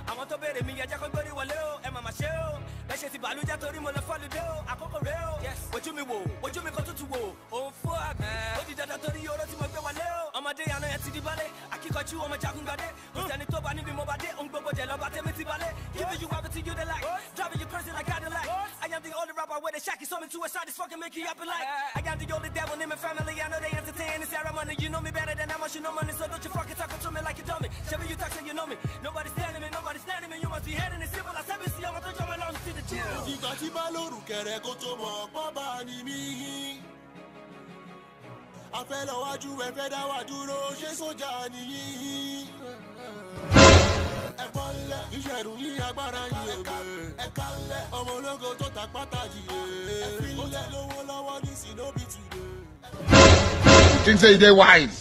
àwọn tó béèrè mi yẹjẹ kó gbórí wọlé o ẹ màmá ṣe o lẹṣẹ ti bàlújẹ torí mo lọ fọlùdé o àkókò rẹ o ojú mi wò ojú mi kò tútù wò òun fún àgbẹ ó di dandan torí oró tí mo gbé wọlé o ọmọdé àná yẹn ti di balẹ̀ akíkanjú ọmọ jagun gbadé kò sẹ́ni tó bá níbi mo bá dé òun gbogbo jẹ lọ́ba tẹ́mi ti balẹ̀ giving you everything you dey like driving you crazy like Cadillac I am the only rapper with a shaggy so me to a side is fucking make you happy like I am the only devil in my family I know they entertain this ceremony you know me better than how much you know money so don't you fucking talk to me like you dummy Chevy you talk so you know me nobody's standing me you must be heading it simple as every see I'm gonna jump along to the gym ìgbà tí bá lóru kẹrẹ kó tó mọ̀ pọ́ bá ní mí afẹ́ lọ wájú ẹ fẹ́ dá wá dúró ṣé sójà nìyí ẹ̀fọ́ ńlẹ̀ ìṣẹ̀rù yí agbára yìí ẹ̀ka ńlẹ̀ ọmọ ológo tó ta pátá yìí ẹ̀fí ńlẹ̀ lówó lọ́wọ́ ní sinobi today. You think say they wise?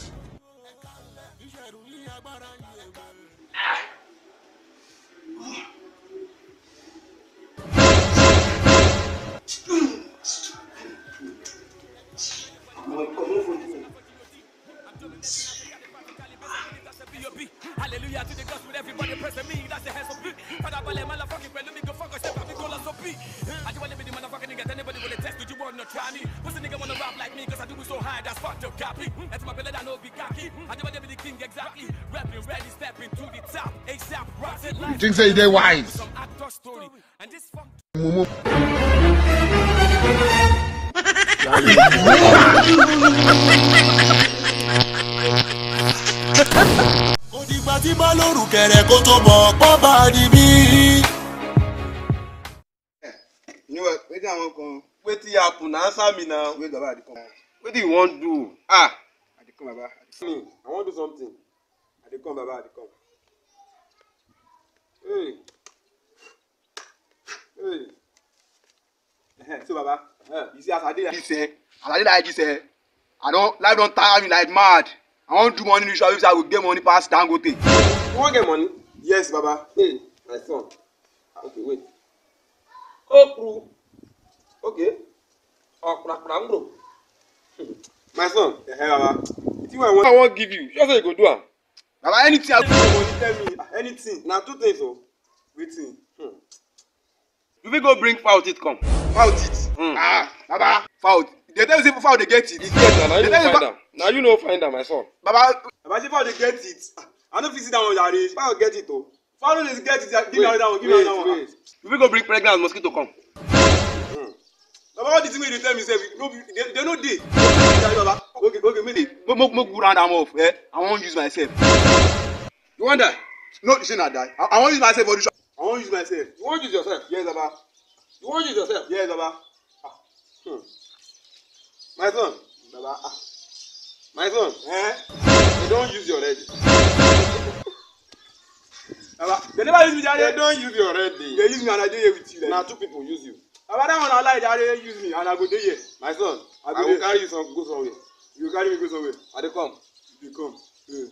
Hallelujah to the gospel, everybody present me. That's the hands of me. But I believe motherfucking let me go fuck a step. I be cool as a beat. I do want to be the motherfucking nigga. Anybody with a test, do you want to try me? What's the nigga wanna rap like me? Cause I do it so high, that's fucked up, copy. That's my belly, I know be cocky. I do want to be the king, exactly. Rapping, ready, stepping to the top. ASAP, rocks it like. You think say they wise? Some actor story. And this fuck. Òdìgbà tí bá lóru kẹrẹ kó tó mọ̀ pọ́ bá ní mí. You know what? Wetin happen? Answer me now. Wait, Baba, I dey come. What do you want do? I dey come, Baba. I want do something. I dey come, Baba. I dey come. Hey. So, Baba, you see, as I did like this, life don't tire me like mad. I want to do money in the shop. I will get money past Dangote. You want get money? Yes, Baba. Hey, my son. Okay, wait. Oh, okay. Oh, my son. Hey, Baba. You think I want give you? Just say you go do it. Baba, anything I want, tell me. Anything. Now, two things, oh. Waiting. You will go bring foul teeth come. Foul teeth. Baba. Foul. They tell you say foul they get it. It's get now. You know find them. Now you know find them, my son. Baba, say foul they get it. I don't fit sit down on your race. Foul get it though. Foul is get it. Give me another one. Give me another one. You will go bring pregnant mosquito come. Baba, all the thing they tell me say they no dey. Baba, okay, me go round am off. I won't use myself. You want that? No, you should not die. I won't use myself for the shop. I won't use myself. You won't use yourself? Yes, Baba. You won't use yourself? Yes, Baba. My son. Baba. My son. They don't use your head. Baba, they never use me. They don't use your head. They use me and I dey here with you. Now two people use you. Baba, that one I like. They use me and I go dey here. My son. I will carry you go somewhere. You carry me go somewhere. I dey come. You come. Yeah.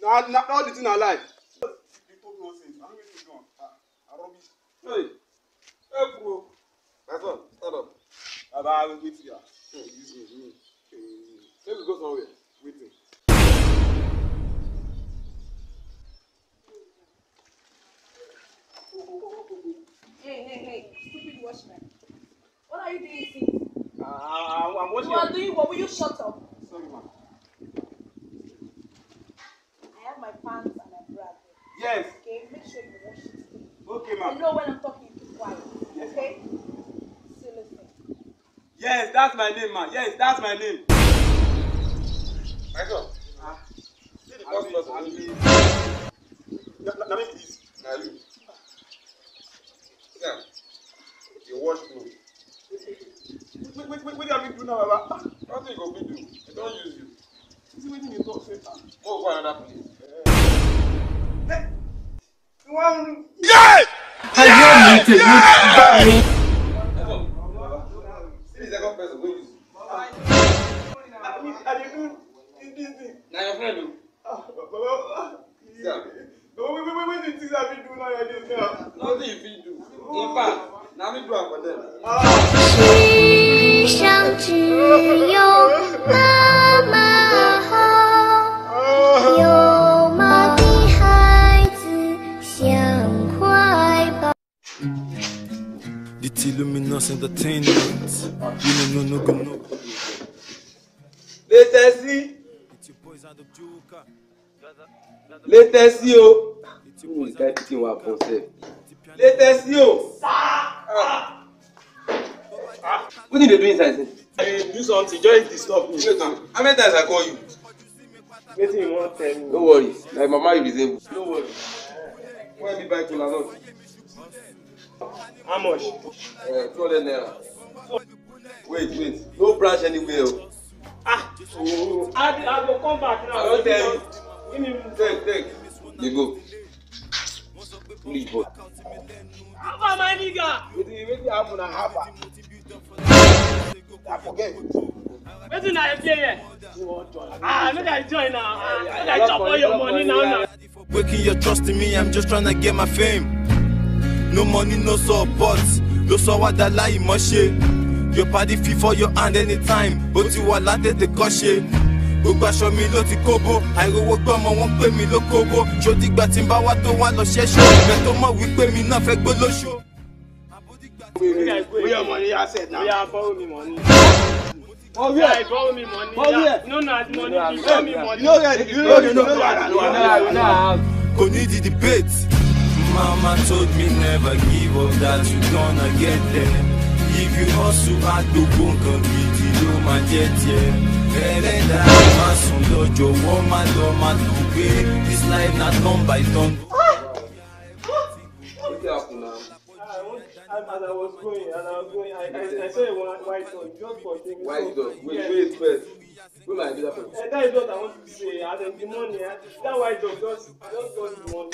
Now all the thing I like. Hey, bro. My son, stand up. Baba, I will wait here. Use me. Let me go somewhere. Waiting. Hey, stupid watchman. What are you doing, see? I'm watching. You are doing what? Will you shut up? Sorry, man. I have my pants and my bra. Yes. Okay, make sure you wash it. Okay, ma'am. You know when I'm talking, keep quiet. Yes. Okay? So listen. Yes, that's my name, man. Yes, that's my name. My son. See the first person. Now me please. Now you. Yeah. You wash clothes. What have you do now, Baba? Nothing you go do. They don't use you. See what you talk, say. Go for another place. Yeah! I don't need to See the second person. Go use. I didn't do this thing. Now your friend do. Baba. Yeah. What the things have you do now? I didn't know. Nothing you fit do. In fact, now me do it for them. 世上只有那 entertainment. You know, no. Latest. It's your boys out of Joker. Latest yo. Who is that picking one upon self? Latest yo. What did you do inside? I do something, just disturb me. Wait, how many times I call you? Wetin you wan tell me? Don't worry, like mama you resemble. No worry. Why me buy cola nut? How much? 200 naira. Wait, no branch anywhere. Oh, I go come back now. I don't tell you. Give me Take. They go. Please, boy. how about my nigga? Wetin happen na happen. I forget. Wetin I play here? Make I join now. Make I chop all your money now. Waking your trust in me, I'm just trying to get my fame. No money, no support. No so what that lie must your party fee for your hand anytime. But you are like the caution. Gbogbo aṣọ mi ló ti kóbó, àìrówó gbọ́mọ wọn pè mí ló kóbó. Ṣó dìgbà tí n bá wá tó wá lọ ṣẹ́ṣó, ìgbẹ́ tó mọ̀ wípé mi náà fẹ́ gbó lóṣó. We are money asset now. We are borrow me money. Oh Yeah, borrow me money. yeah. No, money. You borrow me money. You know. Kò ní di debate. Mama told me never give up, that you gonna get there. If you hustle hard, gbogbo nǹkan gidi ló máa jẹ́ tiẹ̀. Ẹlẹ́dàá máa sùn lọ́jọ́, wọ́n máa lọ máa lò gbé. This life na turn by turn. Wetin happen now? As I was going, I saw a white dog just for taking. White dog. Wait first. Who might do that for? That is what I want to say. As in the money, that white dog just got the money.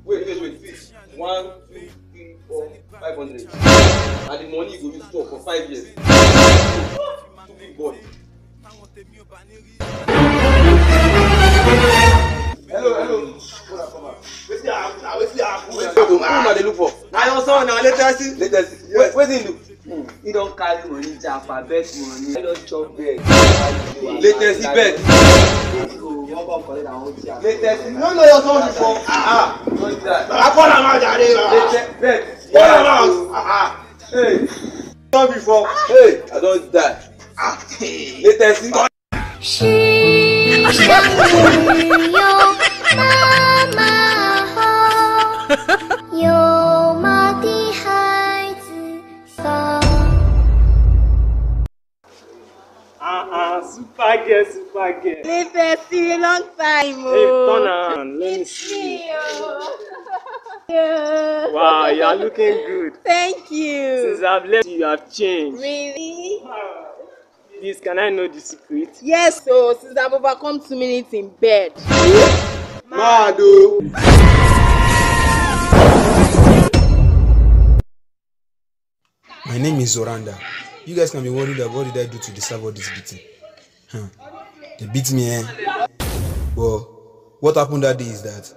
Wait. 1, 2, 3, 4, 500. And the money you go use store for 5 years. Too big boy. Hello. Wetin happen? Who na dey look for? Na your son na latest. Yes. Wetin you do? He don carry money japa bet money. He don chop bet. Latest bet. Latest. You no know your son before? Don't do that. I call am out jare. Latest bet. Call am out. Hey. Don before. Hey, I don die. Latest. Super girl. Latest, see a long time. Hey, turn around. Let me see. Yeah. Wow, you are looking good. Thank you. Since I've left you, have changed. Really? Please, can I know the secret? Yes, so since I've overcome 2 minutes in bed. Mad o. My name is Zoranda. You guys can be worried about what did I do to deserve all this beating. They beat me, eh? Well, what happened that day is that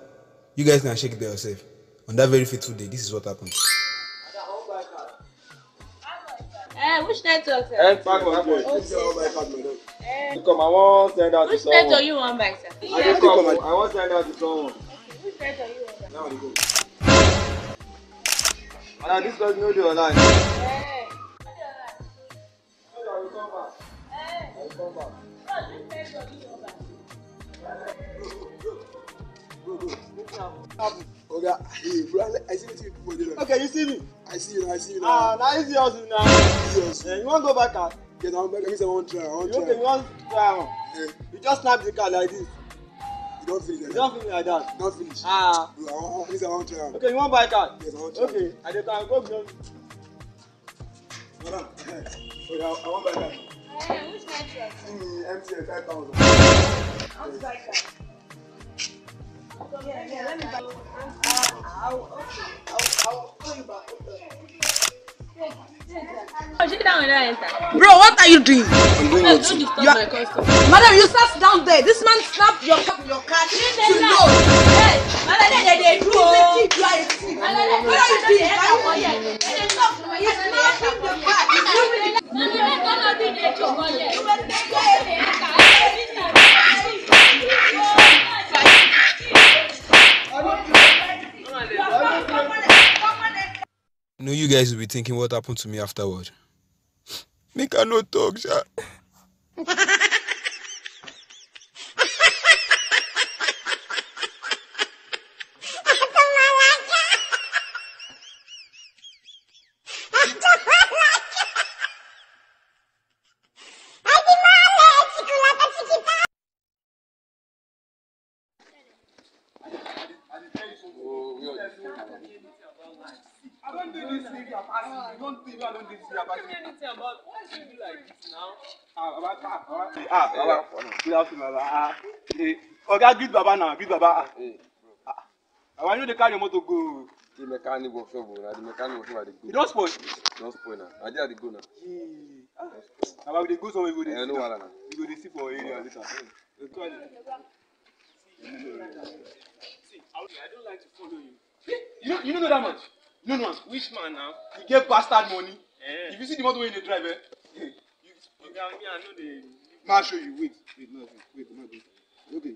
you guys can shake it by yourself. On that very fateful day, this is what happened. Which network? Come, I want send out to Which someone. network you want by, sir? I want send out to someone. Which network you want? Now we go. And this doesn't know the online. Okay, hey, bro, I see what you people do. Okay, you see me? I see you now. Now easy hustle now. Yes. You want to go back out? Get on back. I mean, I want to try. Okay, you want to try? You just snap the card like this. You don't finish You don't feel like that. Don't finish. Bro, I want to try. okay, you want buy card? Yes, I want to try. Okay, I can go beyond. Madam, okay, I want back that. Which network? MTN 5,000. I want to buy card. Yeah, let me buy. I'll call you back. Oh, sit down and enter. Bro, what are you doing? I'm doing Don't what? disturb my customer. Madam, you sat down there. This man snapped your card to know. Hey, they do. He's a thief. You are a thief. What are you doing? guys will be thinking what happened to me afterward. Make I no talk, sha. I don't do this thing, you're passing. I don't do this, you're passing. Anything about why should you do like this now? Good afternoon, Baba. Okay, greet Baba now, greet Baba. I want you to carry your motor go. The mechanic will show you. The mechanic will show you. You don't spoil. Don't spoil now. I did go now. Now we go somewhere. We go. No wahala now. We go see for area later. See, I don't like to follow you. You don't know that much. No. Which man now? You get bastard money. Eh. If you see the motor when you drive, I know the. Man, show you. Wait. Okay,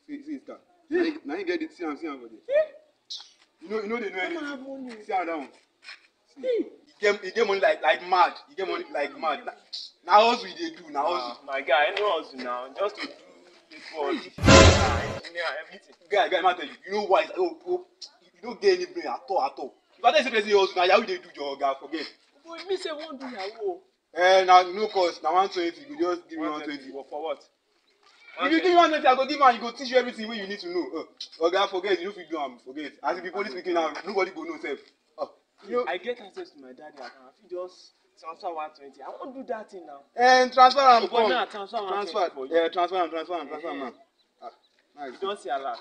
see his car. Now you get it. See him for there. You know they know anything. See how that one. See. He get money like mad. He get money like mad. Now also we dey do. Now also. My guy, I know also now. Just to do it for everything. Guy, man, tell you. You know why? You don't get any brain at all. If I tell you say also now Yahoo they do your guy forget. But me say won't do Yahoo. Now no cost. Now 120. You just give me 120. For what? If you give me 120, I go give man. You go teach you everything wey you need to know. Oga forget. You no fit do am. Forget. As you be police speaking now, nobody go know sef. I get access to my daddy account. I fit just transfer 120. I won't do that thing now. Transfer am come. Transfer am. Transfer am now. Nice. You don't see a lot.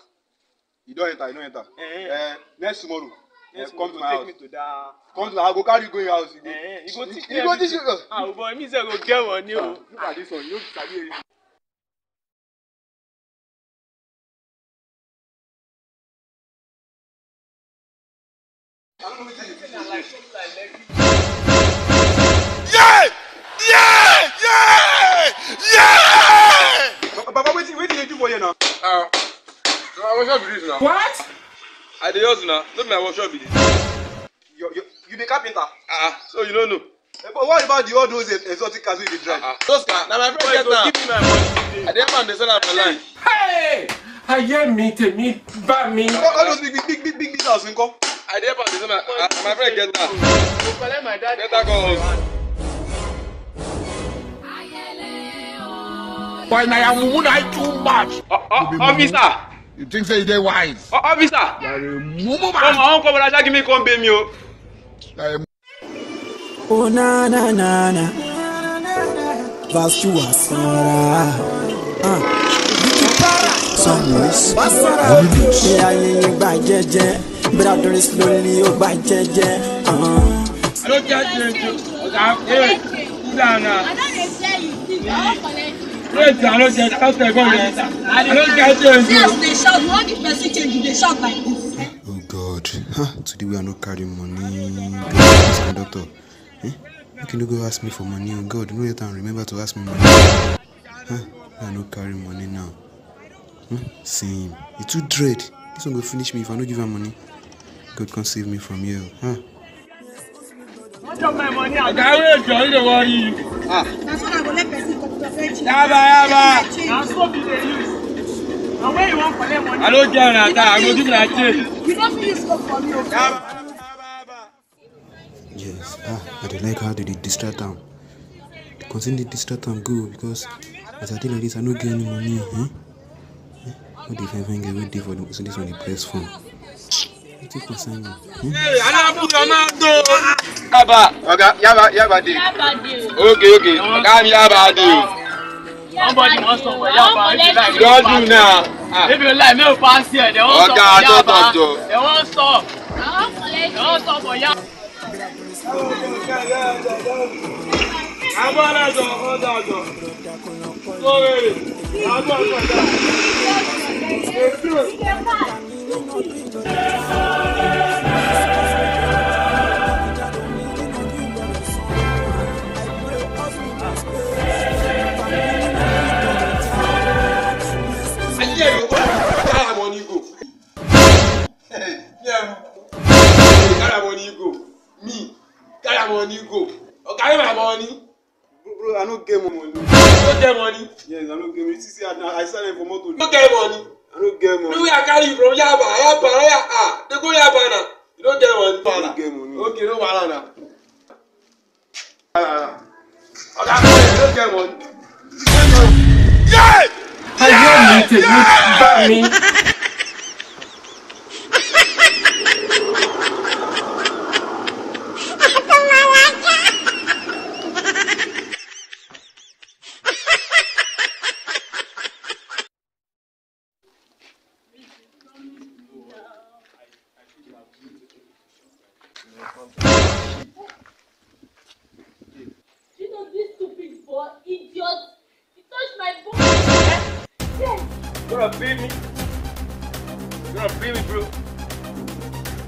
You don't enter. Next tomorrow. Come to my house. Take me to that. Come to my house. I go carry you go your house. You go teach me. You go teach you. Ah, boy, me say go get money. Look at this one. You don't sabi anything. Baba, what did you do for you now? I workshop be this now. What? I dey hustle now. Not my workshop be this. You the carpenter? So you don't know. But what about all those exotic cars you drive? Those cars. Now my friend get now. Give me my money. I dey help am dey sell am for line. Hey! I hear me, bad me. All those big house in come. I dey help am dey sell my friend get now. Go collect my dad. Get that go. Why now I'm too much? Officer. You think say they wise? Officer. Come on, shaggi me come pay me o. Oh na Vastua Sara Sunrise Yeah, by Jeje Brother is slowly by Jeje I don't get you. Hey, down now. I don't tell you, see, I don't collect you. I don't get you. See as they shout, when the person change, they shout like this. Oh God. Today we are not carrying money. Doctor. You can go ask me for money. Oh God, no time. Remember to ask me money. We are not carrying money now. Same. It's too dread. This one will finish me if I don't give her money. God can save me from here. What's up my money? I can't wait to worry. That's what I will let person come to fetch you. Yaba. Now stop it they use. Now where you want collect money? I don't care now. I go give you that change. You don't feel you stop for me, okay? Yes. I don't like how they distract them. Continue to distract them go because as I tell like this, I don't get any money. What if I get ready for them? So this one the press phone. What you concern me? Hey, I don't put your mouth though. Yaba deal. Okay. I'm Yaba deal. Somebody wants to for Yaba. You don't do now. If you like, me pass here. They won't stop for Yaba. They won't stop. They won't stop for Yaba. Me. Okay, my money. Bro, I don't get money. You don't get money? Yes, I don't get money. You see, I signed for motor. You don't get money? I don't get money. No way I carry you from Yaba. They go Yaba now. You don't get money. I don't get money. Okay, no wahala now. Okay, you don't get money. Yeah! I hear me. You know this stupid boy, idiot. He touched my bone. Yes. You gonna beat me? You gonna beat me, bro?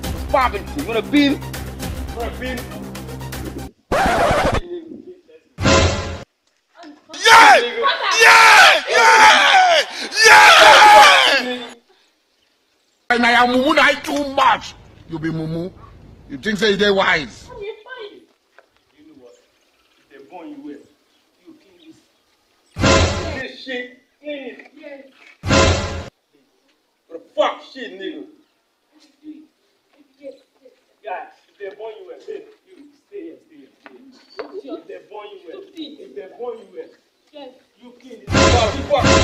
What's poppin'? You gonna beat me? You gonna beat me? Yeah! Yeah! Yeah! Yeah! And I am mumu na too much. You be mumu. You think say they wise? I'm fine. You know what? If they're born you will. You clean this. This shit. Clean it. Yes. What the fuck shit, nigga? Yes. Guys, if they're born you will. Hey, you stay here. If they're born you will. If they're born you will. Yes. You clean this. Motherfucker.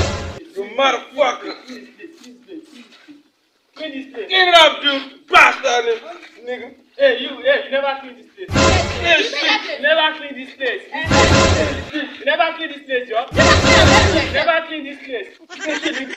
You motherfucker. Clean this place. Clean it up, dude. Bastard, nigga. Hey, you never clean this place. You never clean this place. You never clean this place, yo. You never clean this place. You clean this.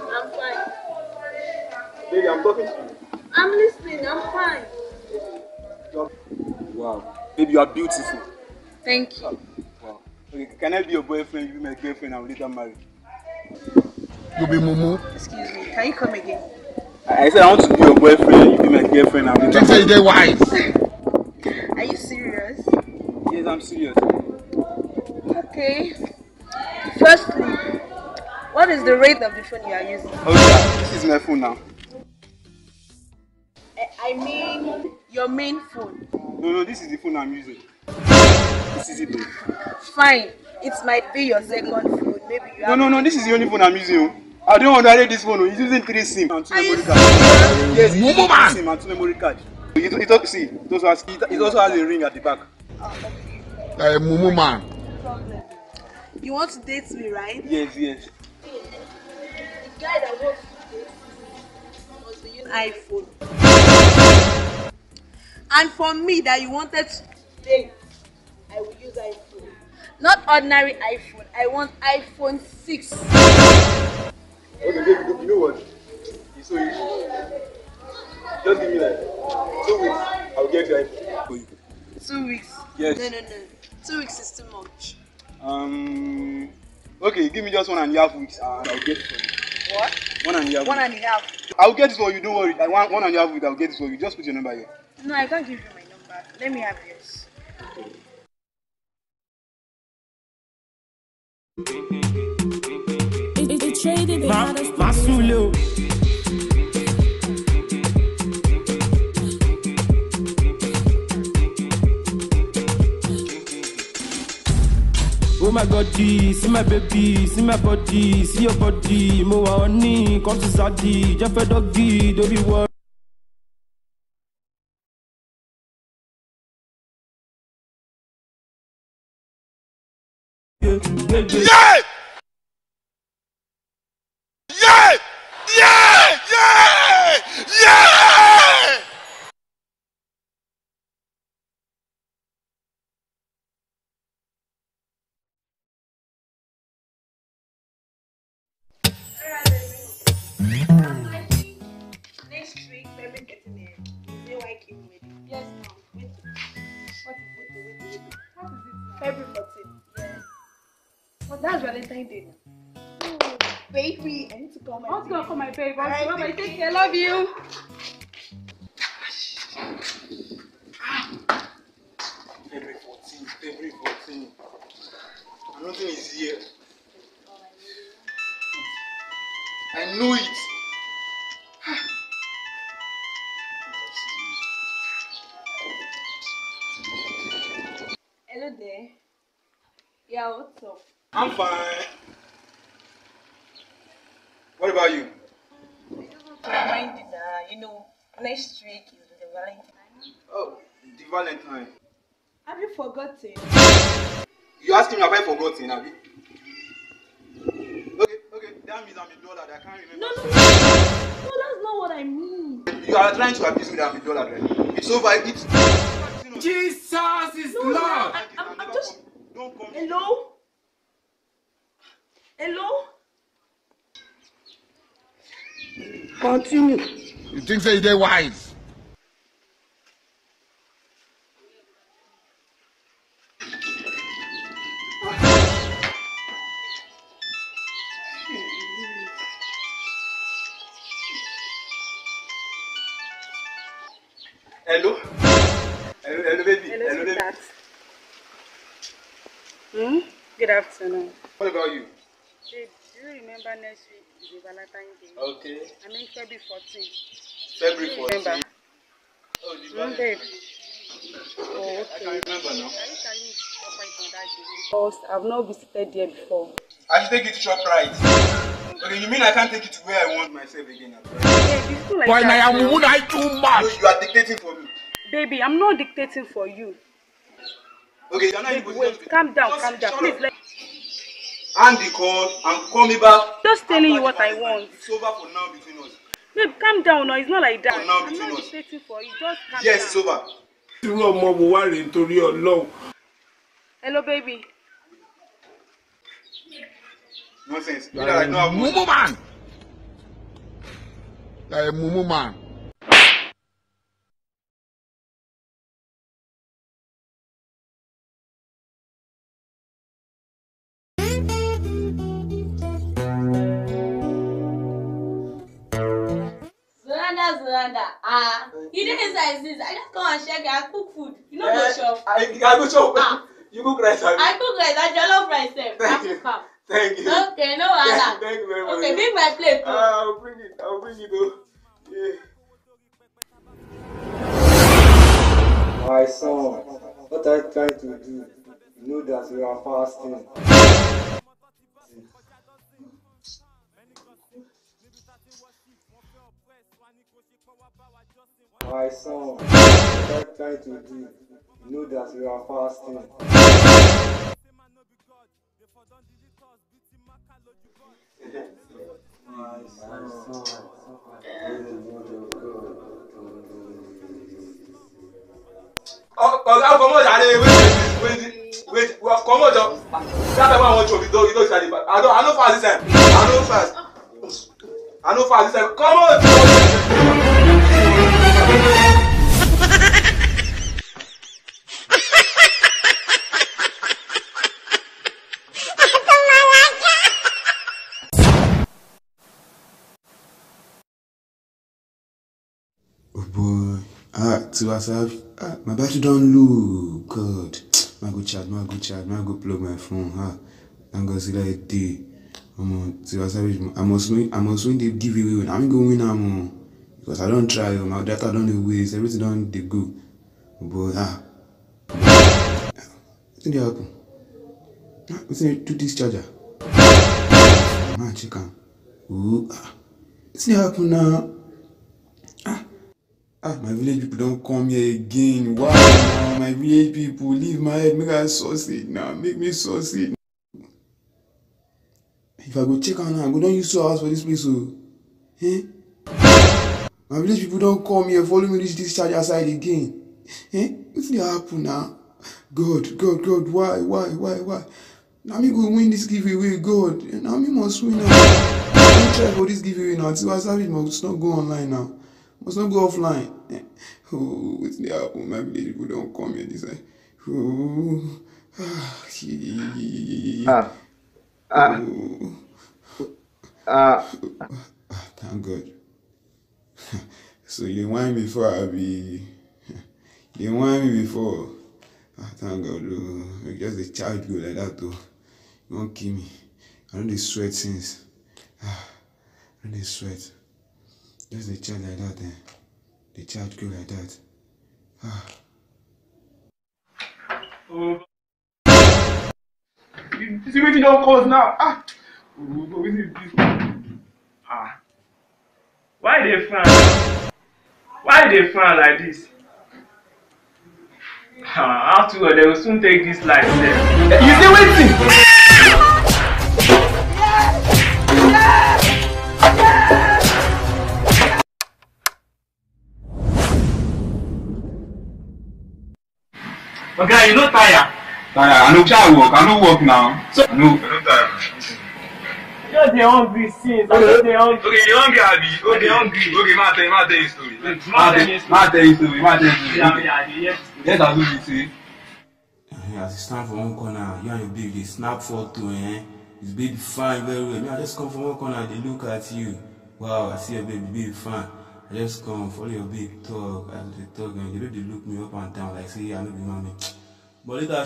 I'm fine. Baby, I'm talking to you. I'm listening. I'm fine. Wow. Baby, you are beautiful. Thank you. Wow. Okay, can I be your boyfriend? You be my girlfriend and we later marry. You be mumu. Excuse me. Can you come again? I said I want to be your boyfriend. You be my girlfriend and we You later think say marry. they wise? Are you serious? Yes, I'm serious. Okay. Firstly, what is the rate of the phone you are using? Okay, this is my phone now. I mean, your main phone. No, this is the phone I'm using. This is it, babe. Fine. It might be your second phone. Maybe you have. No, this is the only phone I'm using. I don't underrate this phone. He's using 3 SIM and 2 memory cards. Yes, he's using 3 SIM and 2 memory cards. It also has a ring at the back. Mumu man. You want to date me, right? Yes. The guy that wants to date me must be using iPhone. And for me that you wanted to date, I will use iPhone. Not ordinary iPhone. I want iPhone 6. Okay, baby, you know what? It's so easy. Just give me like 2 weeks. I'll get your iPhone for you. 2 weeks? Yes. No. 2 weeks is too much. Okay, give me just 1.5 weeks and I'll get it for you. What? 1.5 1.5 weeks. I'll get it for you, don't worry. 1.5 weeks, I'll get it for you. Just put your number here. No, I can't give you my number. Let me have yours. It's traded in Masulo. Oh my God, see my baby, see my body, see your body. Mo wa oni, come to Zadi, just a doggy, don't be worried. Yeah! But that's Valentine's Day. Oh, baby, I need to call my baby. I want to call my baby. Alright, take care. I love you. February 14. February 14. Nothing is here. I know it. Hello there. Yeah, what's up? I'm fine. What about you? I just want to remind you that, next week is the Valentine. Oh, the Valentine. Have you forgotten? You asking me have I forgotten, Abby? Okay, that means I'm a dollar. I can't remember. No, that's not what I mean. You are trying to abuse me that I'm a dollar, right? It's over. It's Jesus is Lord. I'm just. Don't come. Hello? Continue. You think say they wise? Hello, baby. Hello, baby. Good afternoon. What about you? Babe, do you remember next week is the Valentine's Day? Okay. I mean February 14th. February 14th. Remember? Oh, the Valentine's. Babe. Oh, okay. I can't remember now. Can you stop right on that day? Because I've not visited there before. I should take it to ShopRite. Okay, you mean I can't take it to where I want myself again? Like why I am too much? No, you are dictating for me. Baby, I'm not dictating for you. Okay, you're not in position. Wait, calm down, please. End the call and call me back. Just telling you what I want. It's over for now between us. Babe, calm down. No, it's not like that. For now I'm between not us. dictating for you. Just calm down. Yes, it's over. Hello, baby. Nonsense. You are a mumu man. You are a mumu man. Zuranda. You didn't say this. I just come and shaggi. I cook food. You know go shop. I go shop. You cook rice. I cook rice. I jollof rice. Thank you. Okay, no wahala. Thank you very much. Okay, bring my plate. I'll bring it. Though. Yeah. My son, what are you trying to do? You know that you are fasting. My son, what are you trying to do? You know that you are fasting. My son, come on, wait, come on, John. That time I want you, you don't study, but I know fast this time. I know fast this time. Come on, Oh boy. To myself, my battery don't low. God. I go chat, I go plug my phone. I'm gonna see like a day. I must win the giveaway. I'm gonna win now. Because I don't try, my data don't waste, everything don't they go. But what's in the happen? What's in to this charger? Man, check out. What's in the happen now? My village people don't come here again. Why now? My village people, leave my head, make I sausage now. Make me sausage. If I go check out now, I go don't use 2 hours for this place. So, my village people don't come here, follow me reach this charge outside again. What's the happen now? God, why? Now me go win this giveaway, God. Now me must win now. I don't try for this giveaway now. Until I service must not go online now. Must not go offline. What's the happen? My village people don't come here this side. Thank God. So you want me before I be. You want me before. Thank God. Just the child go like that though. You won't kill me. I don't sweat since. I don't sweat. Just the child like that. The child go like that. You see what you don't cause now? Why they frown? Why they frown like this? After all, they will soon take this life there. You see waiting? Okay, you no tire. I no try work. I no work now. So I no tire. Just the hungry since. Okay, the hungry Abi. Okay, hungry. Okay, ma tell you story. Ma tell you story. Yes, I do you see. As you stand from one corner, you and your baby they snap photo, His baby fine very well. Me, I just come from one corner, they look at you. Wow, I see your baby fine. I just come, follow your baby talk, as they talk, and they look me up and down like say I no be mommy. But later, I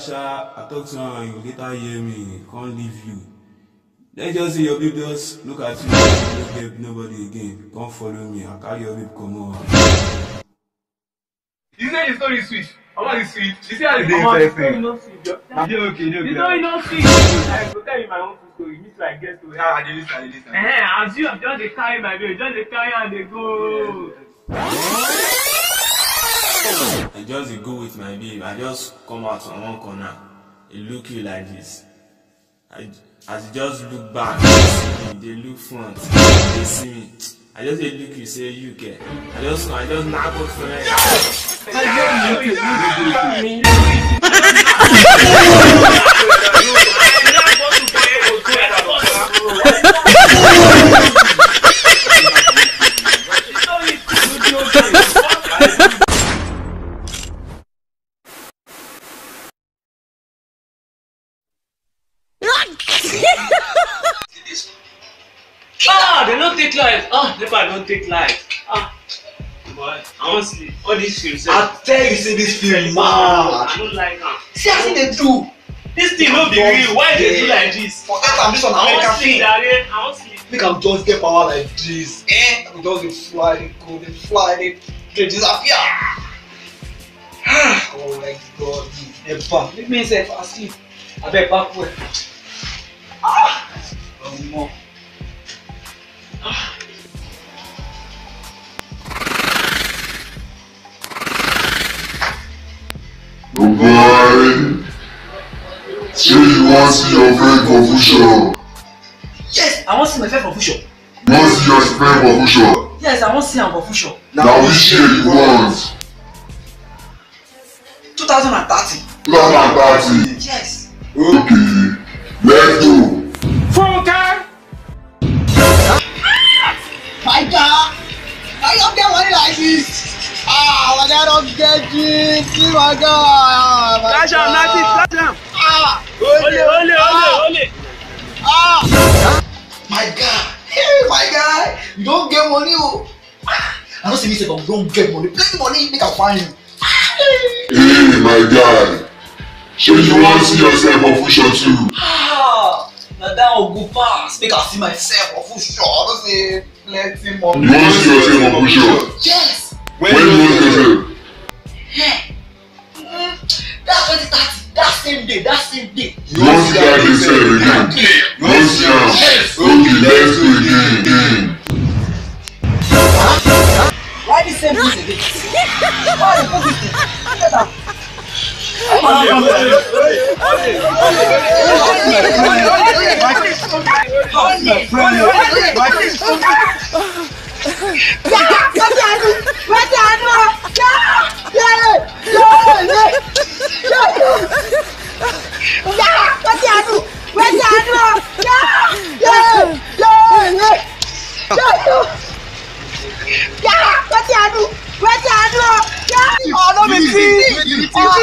talk to her, you later hear me, can't leave you. Then just see your baby just look at you, don't get nobody again. Come follow me, I'll carry your baby come over. You say the story is sweet. I want it sweet. You see how the day is okay. You know you don't see. I go tell you my own story. You need to like get to it. I did listen. As you have just they carry my baby, just they carry and they go. I just go with my baby. I just come out from one corner. They look you like this. As you just look back, they look front, they see me. I just look you say you care. I just knock out for it. They don't take life. Never don't take life. But honestly, all this film. I tell you, say this film mad. I don't like it. See how they do. This thing no be real. Why they do like this? Forget am, this one American film. I want sleep. Make am just get power like this. I go just fly, they go, they fly, they disappear. Oh my God, never. Make me say asleep. I bet backward. More. No boy, say you want to see your friend Confucius. Yes, I want to see my friend Confucius. You want to see your friend Confucius? Yes, I want to see him Confucius. Now which year you want? 2030. 2030? Yes. Okay, let's go. Funka! My God! I don't get money like this! My God, I don't get it! Oh my God! Flash am, Nati, flash am! Ole! My God! Hey, my guy! You don't get money, oh! I don't see me say, but don't get money. Plenty money, make I find you. Hey, my guy. So you want to see yourself Confucius too? Now that will go fast. Make I see myself Confucius. I don't say plenty money. You want to see yourself Confucius? Yes! When you want to see yourself? That's 2030. That same day. You want to see that yourself again? You want to see him? Okay, let's do it again. Why the same thing again? Why the same thing?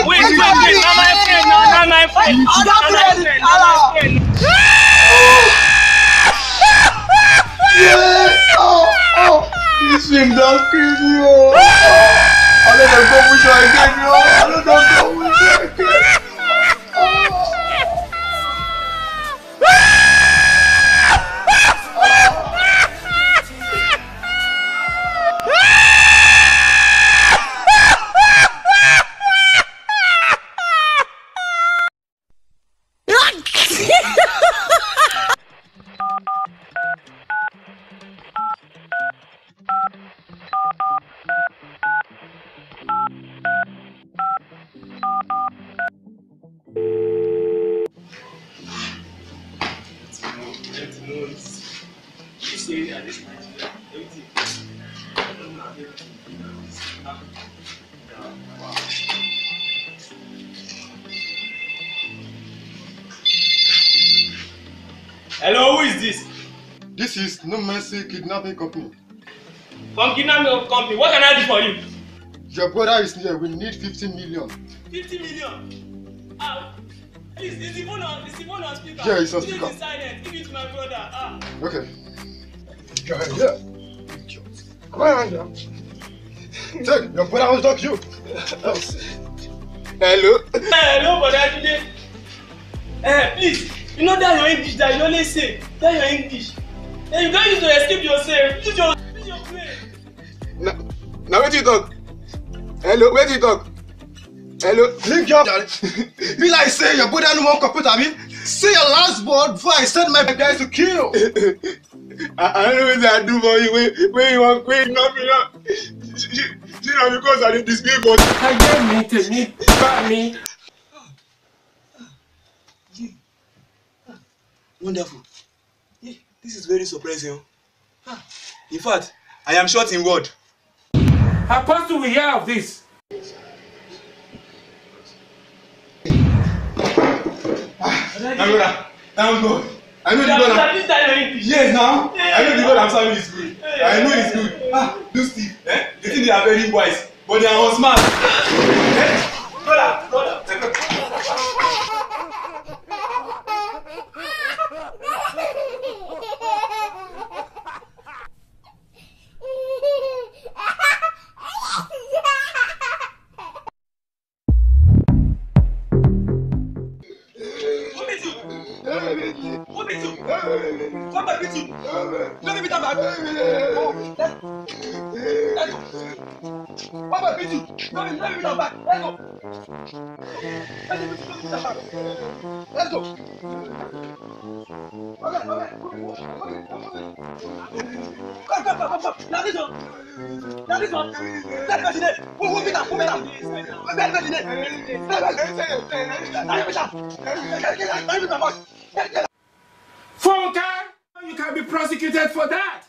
Wait, my friend. swim don't kill me. I don't go push you again. I don't go push you again. Hello, who is this? This is No Mercy Kidnapping Company. From kidnapping company, what can I do for you? Your brother is here. We need 15 million. 50 million? Please, is the phone on speaker? Yeah, it's on speaker. It is silent. Give it to my brother. Okay. Go ahead, yeah. Come on, yeah. Take, your brother wants to talk to you. Hello? Hello, brother. Please, you know that your English that you always say. That your English. And you don't use to escape yourself. Use your brain. Now where do you talk? Hello, where do you talk? Hello? Leave your be like say your brother no more computer. I mean, say your last word before I send my guys to kill. I don't know what I do for you. Where you want, where you not me up. You know, because I didn't display, but I get me, back me. Wonderful. Yeah, this is very surprising. In fact, I am short in word. How fast do we hear of this? Thank God. I know the God. Yes, now. I know the God I'm serving is good. I know it's good. Do Steve. The thing they are very wise, but they are smart. Brother. Let's go. Funka, you can be prosecuted for that.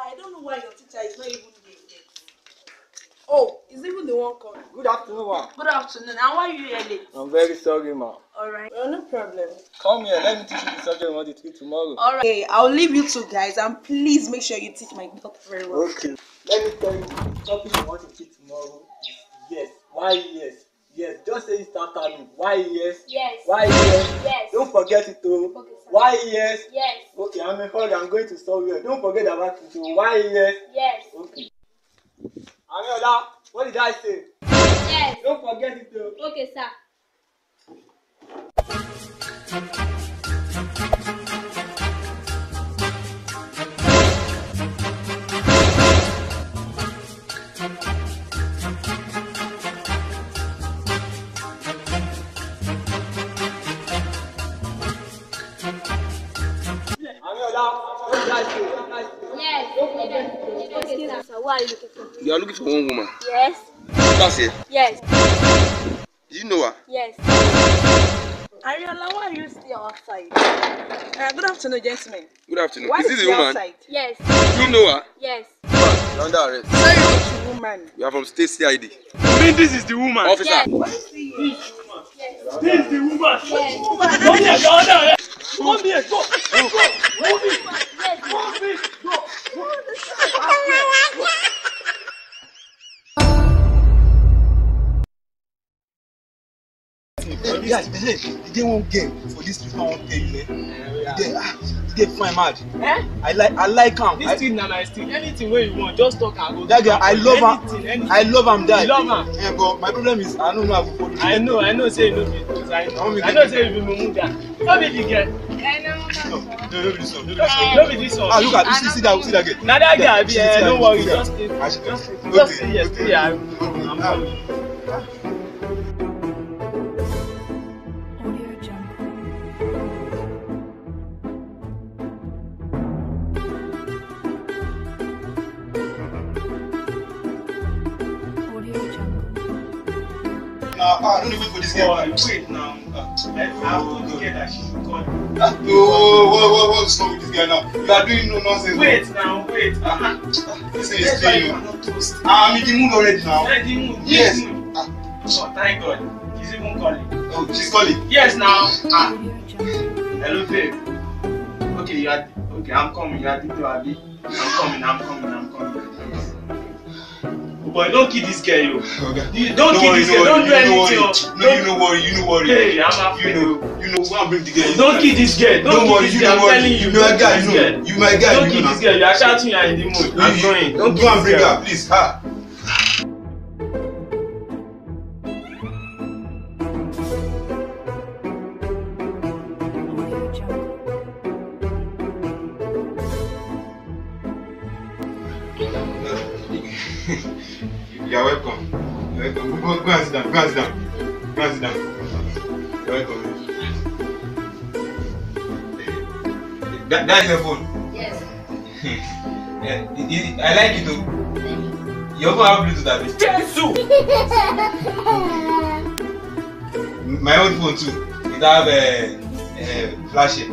I don't know why your teacher is not even there yet. Oh, is even the one coming? Good afternoon, ma. Good afternoon. And why are you here late? I'm very sorry, ma. Alright. Well, no problem. Come here, let me teach you the subject we want to teach tomorrow. Alright. Okay, I'll leave you two guys and please make sure you teach my daughter very well. Okay. Let me tell you the topic we want to teach tomorrow is yes. Why yes? Yes. Just say it after me. Why yes? Yes. Why yes? Yes. Don't forget it too. Okay, sir. Why yes? Yes. Okay, I'm in hurry. I'm going to somewhere. Don't forget about it too. Why yes? Yes. Okay. Amiola, what did I say? Yes. Don't forget it too. Okay, sir. Who are you looking for? You are looking for one woman. Yes. That's it. Yes. Do you know her? Yes. Ariola, why are you still outside? Good afternoon, gentlemen. Good afternoon. Why Is this the woman? outside? Yes. You know her? Yes. You're under arrest. Sorry, not the woman. You are from State CID. You mean this is the woman? Officer. Yes. This is the woman. Yes. Come here, you're under arrest. Come here, go. Go. Move it. Yes. Move it. Go. Guys, the day won't game for this people won't tell you. The day fine mad. Eh? I like him. This thing na my still. Anything where you want, just talk and go. That guy, I love him. Anything. I love him. That. You love him. Yeah, but my problem is I don't know how to follow. I know. Say you know me. I know. Say you be Mumuda. No be the girl. No, be this one. No be this one. Ah, look at this. See that girl. Now that girl be. Don't worry. Just say yes. Yeah. I'm coming. Don't wait for this girl. Wait now. I told the girl that she should call. What's wrong with this guy now? You are doing no nonsense. Wait now, wait. This is insane. I'm in the mood already now. The mood? Yes. Oh, thank God. She's even calling. Oh, she's calling? Yes, now. Hello, babe. Okay, I'm coming. You are Tito Abi. I'm coming. Boy, don't kill this girl, yo. Okay. Don't kill this girl. Don't do anything. No, you no worry. Hey, I'm happy. You know, go and bring the girl. Don't kill this girl. Don't kill this girl. I'm telling you. You my guy. You my guy. Don't kill this girl. You are shouting. You are in the mood. I'm going. Don't go and bring her, please. Ha. You're welcome. Go and sit down. You're welcome. That's your phone? Yes. I like it though. Your phone have Bluetooth that is my own phone too. It have flashing.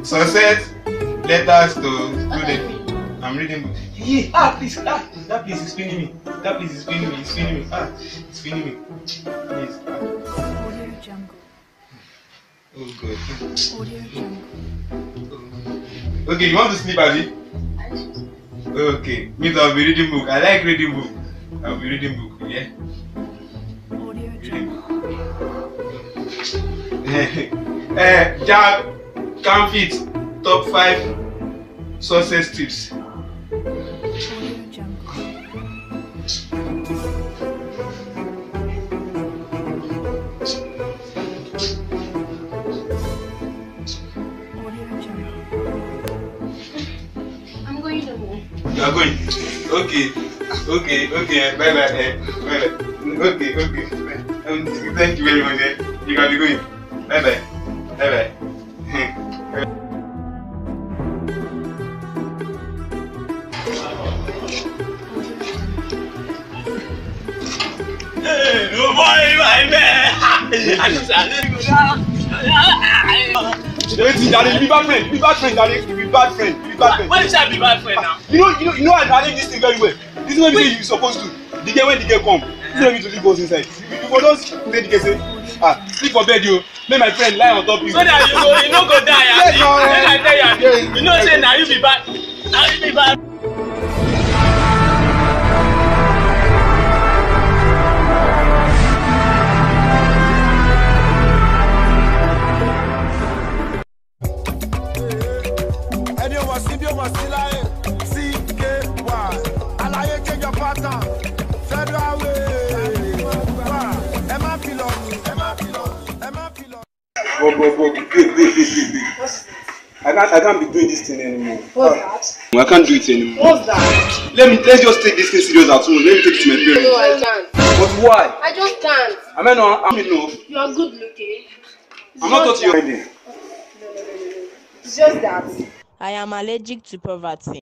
Sunset, letters to student. I'm reading book. Yeah, please. That place is spinning me. It's spinning me. It's spinning me. Please. Oh God. Okay, you want to sleep, Abby? Okay. Means I'll be reading book. I like reading book. I'll be reading book. Yeah. Jab, can't fit. Top 5 success tips. I'm going to move. You are going? Okay. Bye. Okay. Thank you very much. You can be going. Bye. Hey, no boy, my man. Be bad friend. Why should I be bad friend now? You know I did this thing very well. This is what you supposed to. The girl when the girl come, this is what you to leave us inside. You go just say the girl say, sleep for bed yo. Make my friend lie on top you. So that you no go die. Yes, no. Then I tell you, you know say now you be bad. I can't be doing this thing anymore. What's that? I can't do it anymore. What's that? Let's just take this thing serious at home. Let me take it to my parents. No, I can't. But why? I just can't. I mean, no. You are good looking. I'm not touching your wedding. No. It's just that I am allergic to poverty.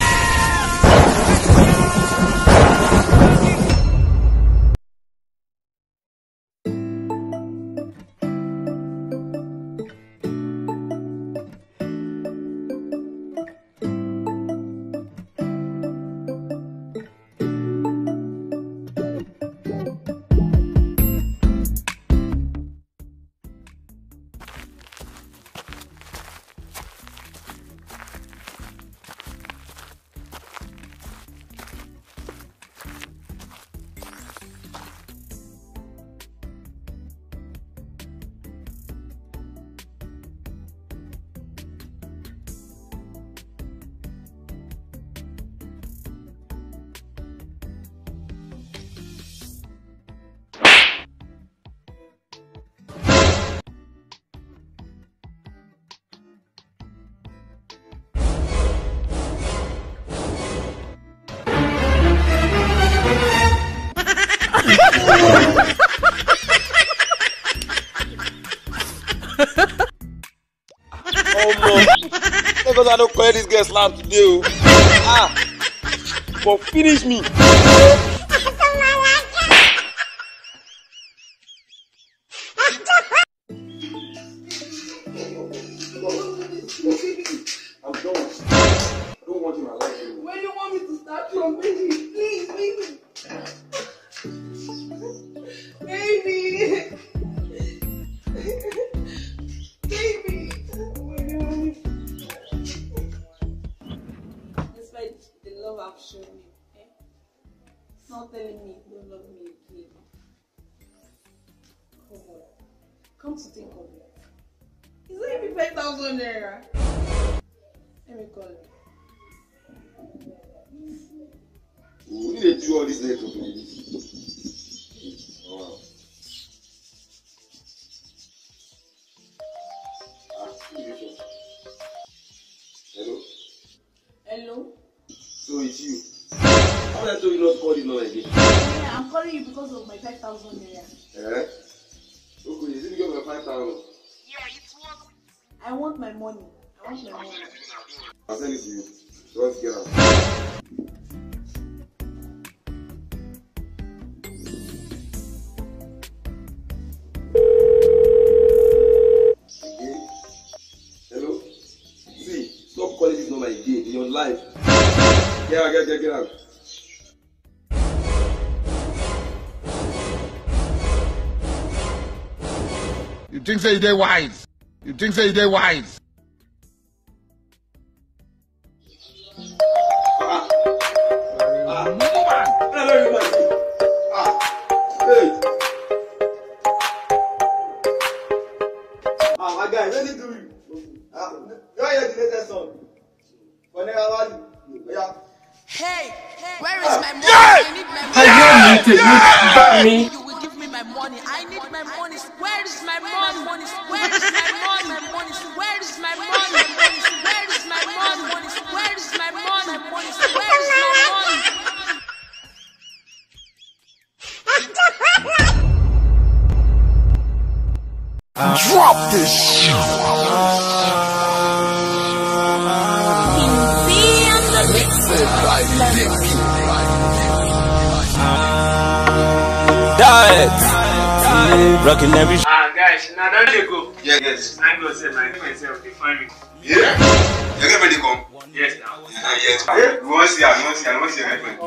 Because I don't call this girl slap today. But finish me. I'm done. I don't want you in my life anymore. Where do you want me to start from, baby? Please, baby. Baby. Baby. Where do you want me to... Despite the love I've shown you, it's not telling me you don't love me again. Come on. Come to think of it. Is that even 5,000 naira? Let me call him. We need to do all these names for me. Wow. Hello? Hello? So it's you. How did I tell you not to call this number again? Yeah, I'm calling you because of my 5,000 naira. Eh? Okay, is it because of 5,000? I want my money. I want my money. I'll send it to you. So let's get out. Hello? See, stop calling this number again in your life. Get out. You think say they wise? You think say they wise? My guy, let me do you. You are the latest song. Hey, where is my money? Yes! I need my money. I hear me. You will give me my money. I need my money. Where is my money? Where is my money? Where is my money? Where is my money? Where is my money? Where is my money? Drop this shit. Rocking every guys, now don't they go? Yes. I go say my myself, they find me. Yeah? You get ready to come? Yes, now. Yes. You want to see her, girlfriend.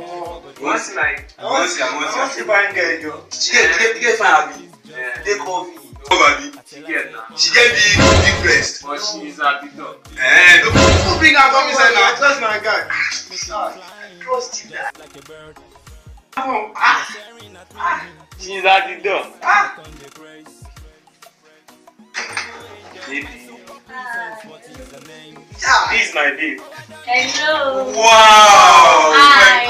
Once like, I want to see her, once you buy girl, yo. She get fine, Abby. They coffee. She get now. She get big breast. But she is at the top. Don't bring her come inside now. Trust my guy. I trust you. She is at the door. Baby. This is my babe. Hello. Wow. Hi.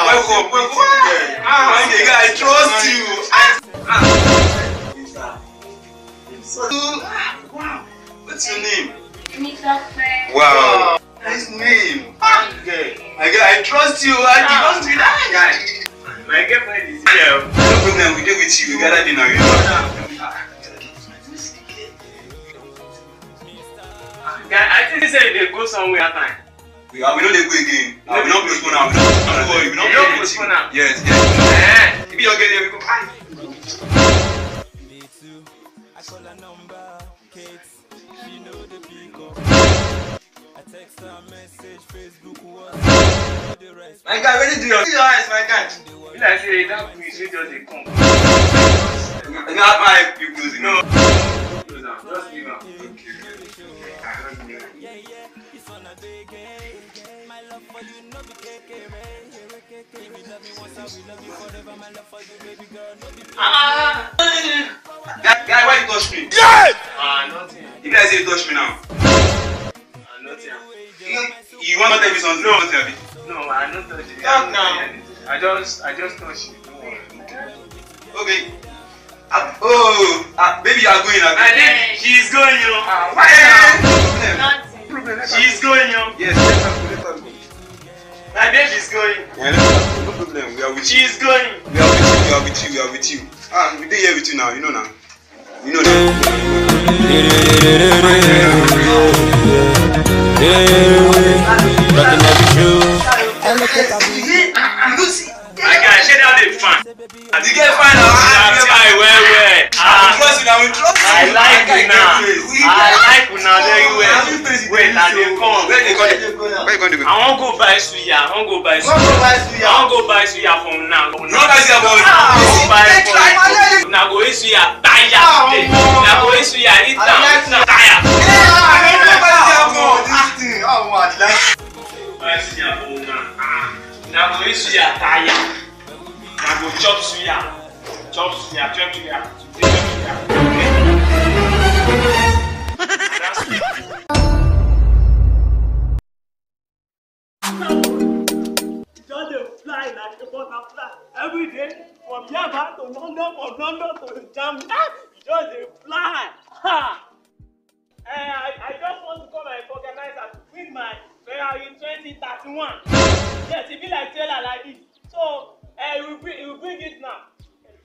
Welcome. My guy, I trust you. Wow. What's your name? Wow. Nice name. I trust you. I trust you. Guy. My girlfriend is here. No problem. We do with you. We gather dinner. Guy, I think they say they go somewhere that time. We know they go again. We don't postpone now. We don't postpone now. Yes. If you get there, we go. I call a number, Kate. She know the pick up. I text her message, Facebook, WhatsApp. The rest. My guy, where did you do your eyes, my guy? You like say that quiz, we just dey come. Not my you closing. No. Close down. Just leave am. It's on a day game. My love for you, no be KK, man. If you love me once, I will love you forever. My love for you, baby girl, no be Guy, why you touch me? Yes! Nothing. You guys say you touch me now. Nothing. You want to tell me something? No, tell me. No, I don't touch you. Talk now. I just touch you. Don't worry. Okay. Baby, you are going now. My baby, she's going, you know. Why? Problem. She's going, you know. Yes, let her go. My baby's going. Yeah, no problem. We are with you. She's going. We are with you. We dey here with you now. You know now. My guy, shut down the fan. You get fine now. I like you now. Very well. Wait, now they come. Where you going to go? I won't go buy suya. I won't go buy suya from now. No, that's your boy. Now go eat suya tire. Now go eat suya eat down tire. Now go eat suya tire. Now go chop suya. Chop suya. Just dey fly like a butterfly every day from Yaba to London, from London to Germany. Just dey fly. I just want to come and organize and win my Ferrari 2031. Yes, it be like trailer like this. So, you will bring it now.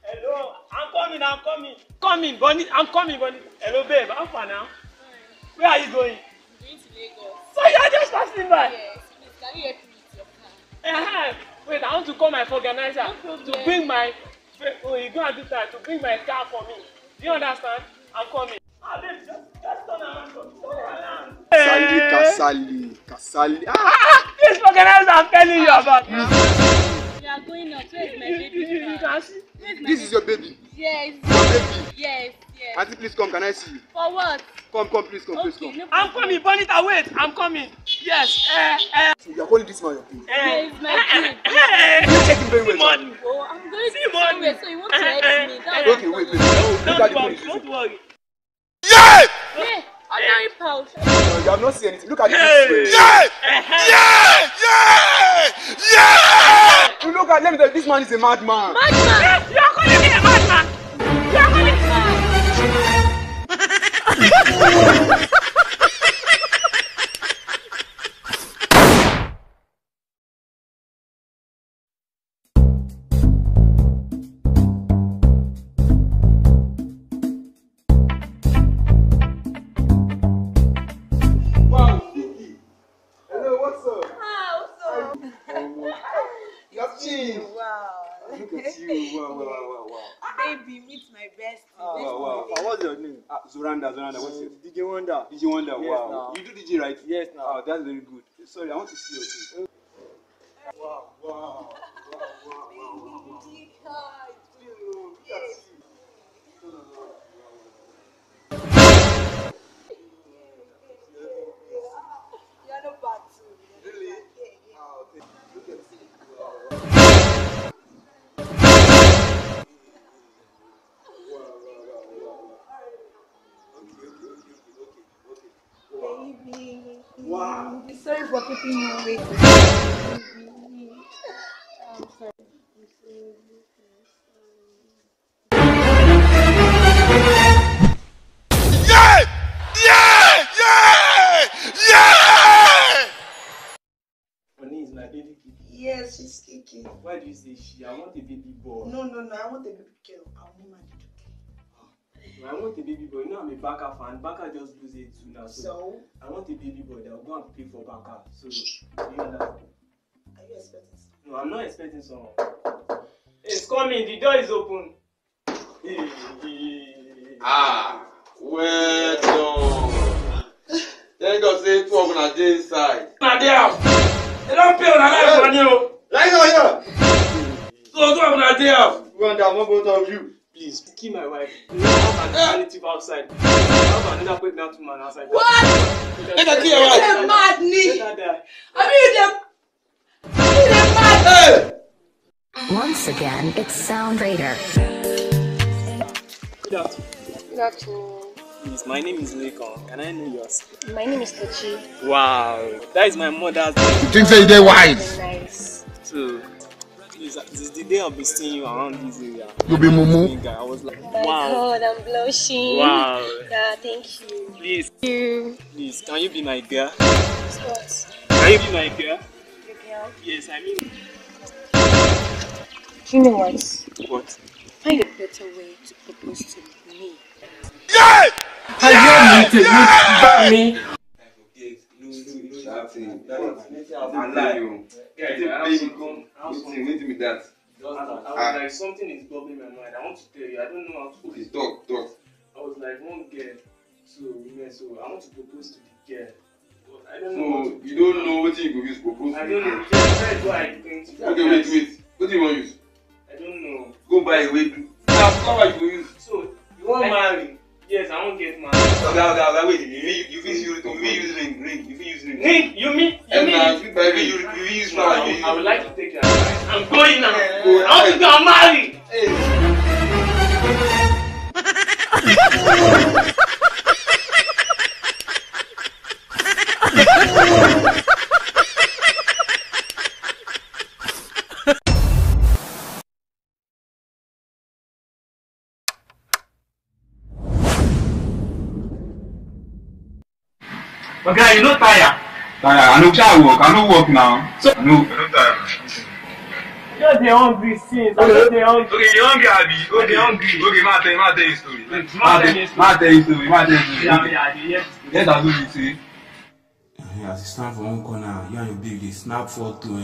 Hello, I'm coming. Bonnie. Hello, babe. How far now? Where are you going? I'm going to Lagos. So you are just passing by? Yes, please, can you help me with your car? Wait, I want to call my organizer No to bring my. Oh, you go and do that to bring my car for me. Do you understand? I'm coming. Babe, just turn around. Kasali. This organizer I'm telling you about. You are going out. Where is my baby? You can see. This is your baby. Yes. Your baby. Yes. Auntie, please come. Can I see you? For what? Come, please come. No, I'm coming, Bonita, wait. I'm coming. Yes. So you are calling this man your baby? Yes, my kid. You take him very well. Oh, I'm going to somewhere, so you want to help me. Okay, wait. Look at the police. Don't worry. Yeah! Yeah, ordinary pouch. No, you have not seen anything. Look at the police. Yeah! Look at, let me tell you, this man is a madman. Madman! You are calling me a madman! You are calling me a madman! Wow. Baby, meet my bestie. Wow. What's your name? Zoranda. What's your DJ Wonder. DJ Wonder, yes, wow. Now. You do DJ, right? Yes, now. Oh, that's very good. Sorry, I want to see your thing. Wow. You're not bad too. Really? Yeah. Okay. Look at this. Baby. Wow. Sorry for keeping you waiting. I'm sorry. Honey is my baby kid. Yes, she's kicking. Why do you say she? I want a baby boy. No, I want a baby girl. I'll name her Duke. I want a baby boy. You know I'm a Blaq fan. Blaq just lose it too now. So I want a baby boy that will go and pay for Blaq. So you understand? Are you expecting someone? No, I'm not expecting someone. It's coming. The door is open. Ah, well done. Thank God say 12 on a day inside. Na dey house. They don't pay on a life for you. Like here. So 12 on a day house. Run down, one both of you. Please, kill my wife. You have an relative outside. You have another pregnant woman outside. What? Let her kill your wife. You're mad, Nick. Let her die. I mean, you're mad. Hey! Once again, it's Sound Raider. Good afternoon. Good afternoon. Please, my name is Lekon. Can I know yours? My name is Tochi. Wow, that is my mother's name. You think say they wise? Nice. So, please, this is the day I'll be seeing you around this area. You be mumu. I was like, My wow. God, I'm blushing. Wow. Yeah, thank you. Please, Thank you. please, can you be my girl? What? Can you be my girl? Your girl? Yes, I mean. You know what? What? Find a better way to propose to me. I hear me, take me. I was like, something is bubbling my mind. I want to tell you. I don't know how to. Please talk. I was like, one girl. So I want to propose to the girl. But I don't know. So you don't know what you go use propose. I don't know. That's why I think. Okay, wait. What do you want to use? I don't know. Go buy a way. Now, flower you go use. So you want marry? Yes, I won't get married. Okay, wait. You use ring. You use ring. Ring? You mean? You use flower. I would like to take your advice. I'm going now. I want to go marry. But guy, you no tire. I no try work. I no work now. So I no tire. Just the hungry since. I'm just the hungry. Okay, you hungry, Abi. Okay, ma tell you story. Ma tell you story. Yes. Let us do this, see. As you stand from one corner, you and your baby, they snap photo,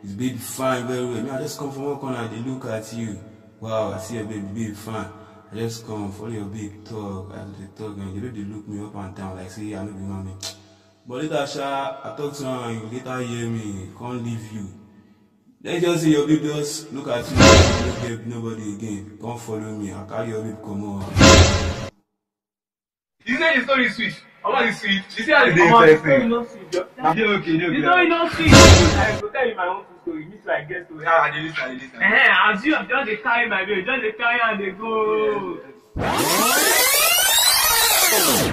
It's baby fine, very well. Me, I just come from one corner, they look at you. Wow, I see your baby fine. I just come, follow your big talk, as they talk, and they look me up and down, like, say, I know be mommy. But later, I talk to her, and you later hear me, can't leave you. Then just see your baby just look at you, look at nobody again. Come follow me, I'll carry your baby, come on. You say the story is sweet. How about the sweet? You see how the day is interesting. Okay. The story not sweet. I will tell you my own story. Means like get to it. I did this. As you have just they carry my baby, just they carry and they go.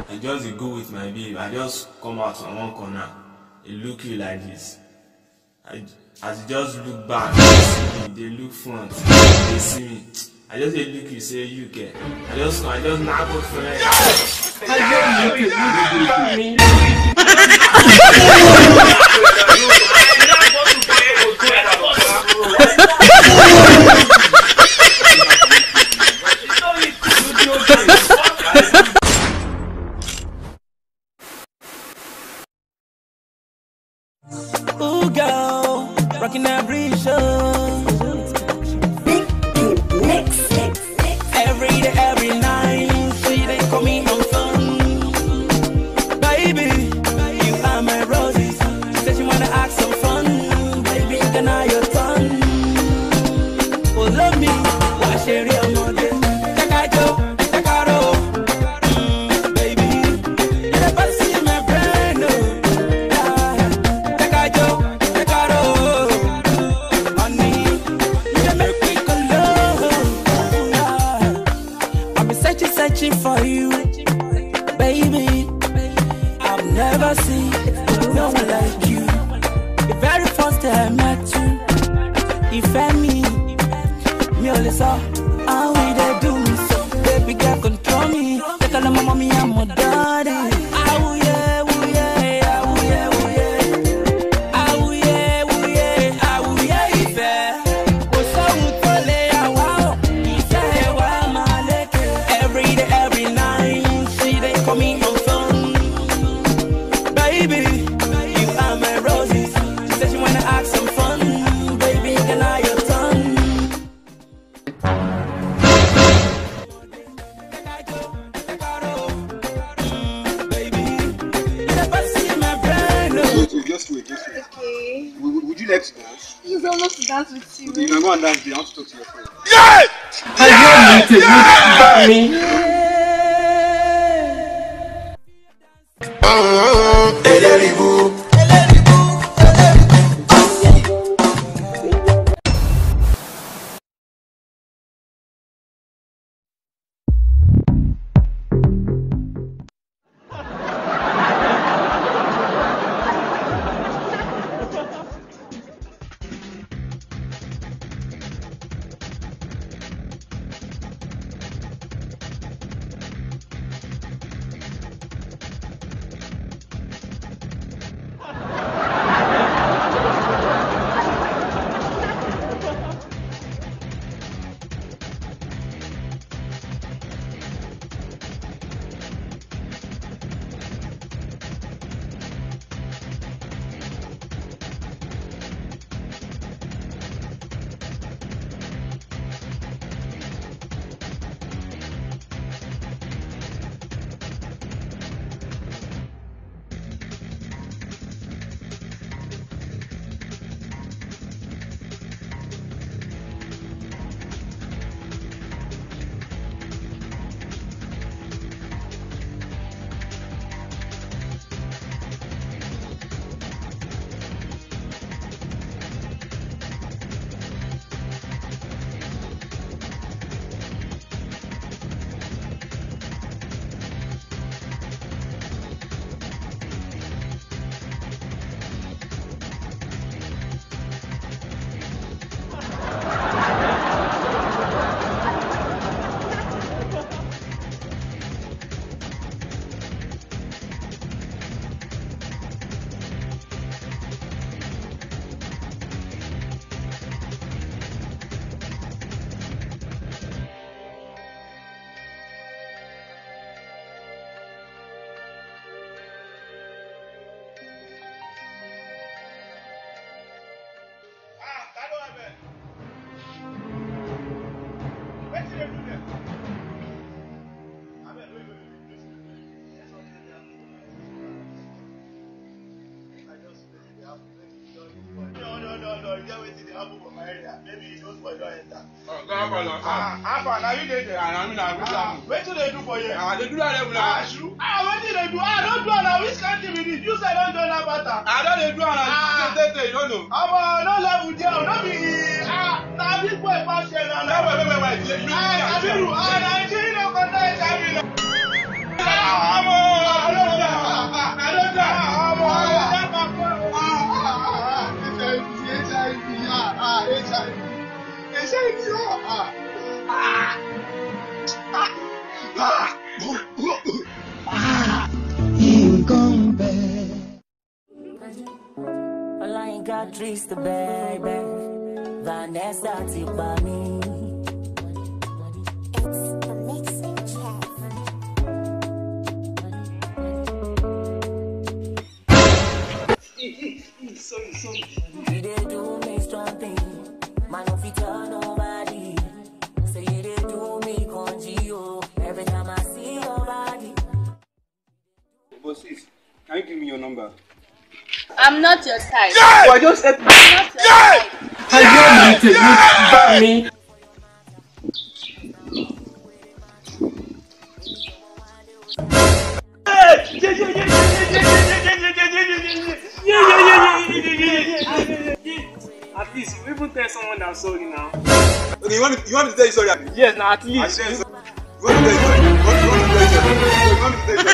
I just go with my babe. I just come out from one corner. They look you like this. As you just look back, they see me. They look front. They see me. I just look you, say you care. I just knock out for it. Ooh, girl, rocking every show. Every day, every night, she they call me on phone. Baby, you are my roses. She said she wanna have some fun. Baby, can I your turn? Oh, love me, why she real more than for you, baby. I've never seen no one like you. The very first day I met you, fed me only saw how we they do me so. Baby girl control me. Take a my mommy and my daddy. Every day, every just wait. Okay. Would you like to dance? Yes, I love to dance with you. Okay, you can go and dance there. I want to talk to your friend. Yes! Now you did it, and I mean, what do they do for you? They do that every night. What do they do? I don't do that. Which country we did? You said don't do that matter. I don't do that. You don't know. Don't level down. Don't be. Now big boy pass here now. Wait. Nigerian contact. All I ain't got trees to baby. Vanessa Tibani. It's the mixing chef. Sorry. You did do me strong thing. Man, if you turn nobody. Say you did do me congeal. Every time I see your body. Bosses, can you give me your number? I'm not your type. Yes! I just said Yes! Me. At least you even tell someone that's sorry now. Okay, you want me to tell you sorry? Yes, now at least. You want me to tell you sorry?